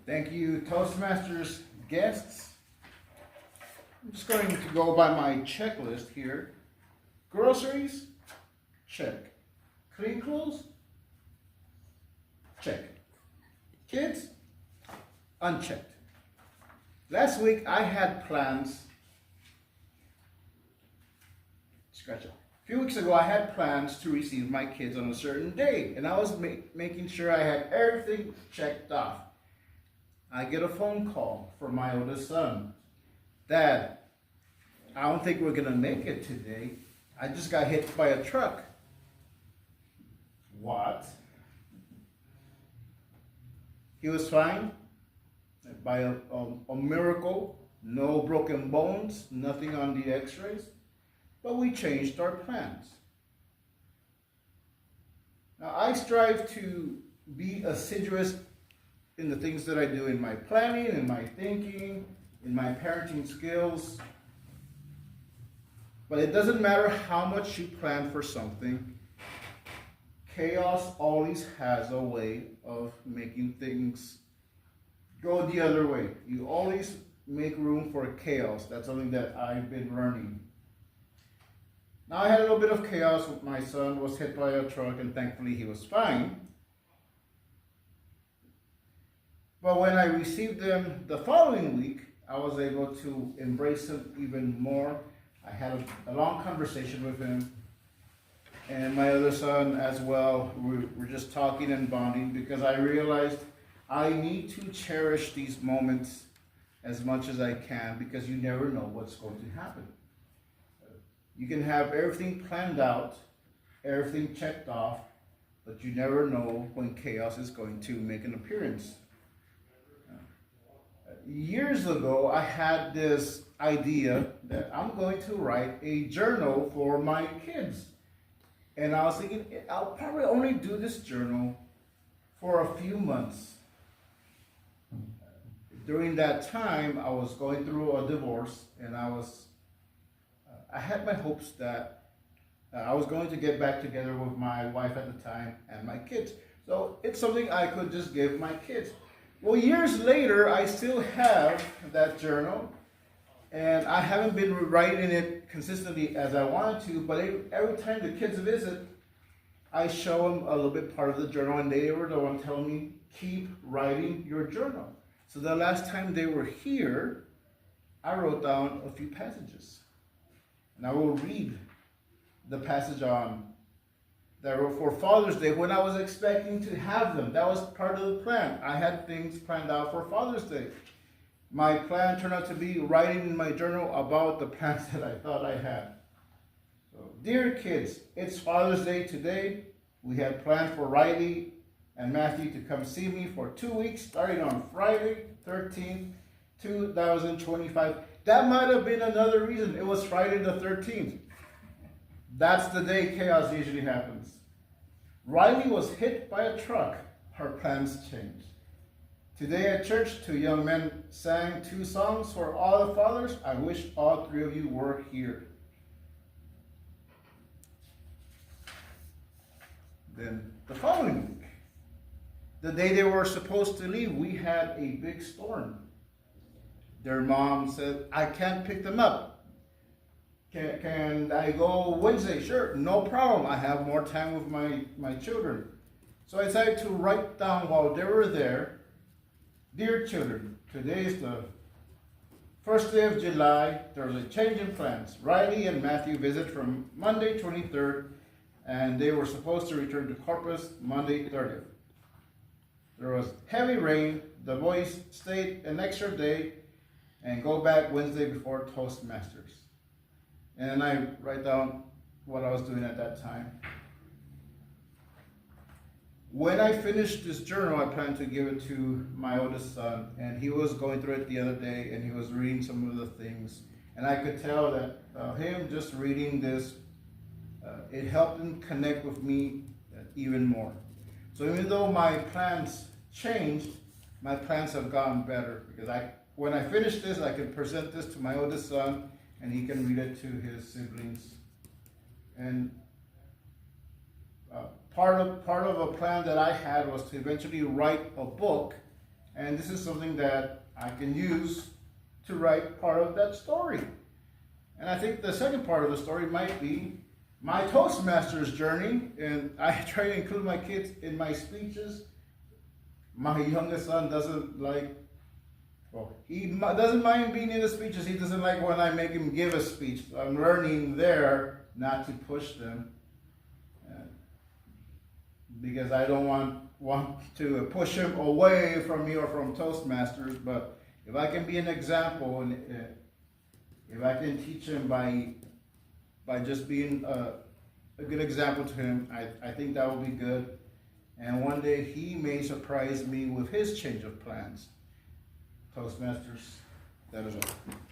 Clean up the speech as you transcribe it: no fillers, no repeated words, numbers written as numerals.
Thank you, Toastmasters guests. I'm just going to go by my checklist here. Groceries, check. Clean clothes, check. Kids, unchecked. Last week I had plans. Scratch it. A few weeks ago I had plans to receive my kids on a certain day, and I was making sure I had everything checked off. I get a phone call from my oldest son. Dad, I don't think we're going to make it today. I just got hit by a truck. What? He was fine. By a miracle. No broken bones. Nothing on the x-rays. But we changed our plans. Now, I strive to be assiduous in the things that I do in my planning, in my thinking, in my parenting skills. But it doesn't matter how much you plan for something. Chaos always has a way of making things go the other way. You always make room for chaos. That's something that I've been learning. Now, I had a little bit of chaos with my son, was hit by a truck, and thankfully he was fine. But when I received them the following week, I was able to embrace him even more. I had a long conversation with him, and my other son as well. We're just talking and bonding because I realized I need to cherish these moments as much as I can, because you never know what's going to happen. You can have everything planned out, everything checked off, but you never know when chaos is going to make an appearance. Years ago, I had this idea that I'm going to write a journal for my kids. And I was thinking, I'll probably only do this journal for a few months. During that time, I was going through a divorce, and I had my hopes that I was going to get back together with my wife at the time and my kids. So it's something I could just give my kids. Well, years later, I still have that journal, and I haven't been writing it consistently as I wanted to, but every time the kids visit, I show them a little bit part of the journal, and they were the one telling me, keep writing your journal. So the last time they were here, I wrote down a few passages. And I will read the passage on that I wrote for Father's Day when I was expecting to have them. That was part of the plan. I had things planned out for Father's Day. My plan turned out to be writing in my journal about the plans that I thought I had. So, dear kids, it's Father's Day today. We had planned for Riley and Matthew to come see me for 2 weeks, starting on Friday, 13th, 2025. That might have been another reason. It was Friday the 13th. That's the day chaos usually happens. Riley was hit by a truck. Her plans changed. Today at church, 2 young men sang 2 songs for all the fathers. I wish all 3 of you were here. Then the following week, the day they were supposed to leave, we had a big storm. Their mom said, I can't pick them up. Can I go Wednesday? Sure, no problem. I have more time with my children. So I decided to write down while they were there, dear children, today is the first day of July. There's a change in plans. Riley and Matthew visit from Monday 23rd, and they were supposed to return to Corpus Monday 30th. There was heavy rain. The boys stayed an extra day and go back Wednesday before Toastmasters. And then I write down what I was doing at that time. When I finished this journal, I planned to give it to my oldest son, and he was going through it the other day, and he was reading some of the things. And I could tell that him just reading this, it helped him connect with me even more. So even though my plans changed, my plans have gotten better, because when I finish this, I can present this to my oldest son, and he can read it to his siblings. And part of a plan that I had was to eventually write a book And this is something that I can use to write part of that story. And I think the second part of the story might be my Toastmasters journey. And I try to include my kids in my speeches. My youngest son doesn't like, well, he doesn't mind being in the speeches. He doesn't like when I make him give a speech. So I'm learning there not to push them. Because I don't want to push him away from me or from Toastmasters. But if I can be an example, and if I can teach him by just being a good example to him, I think that will be good. And one day he may surprise me with his change of plans. Toastmasters, that is all.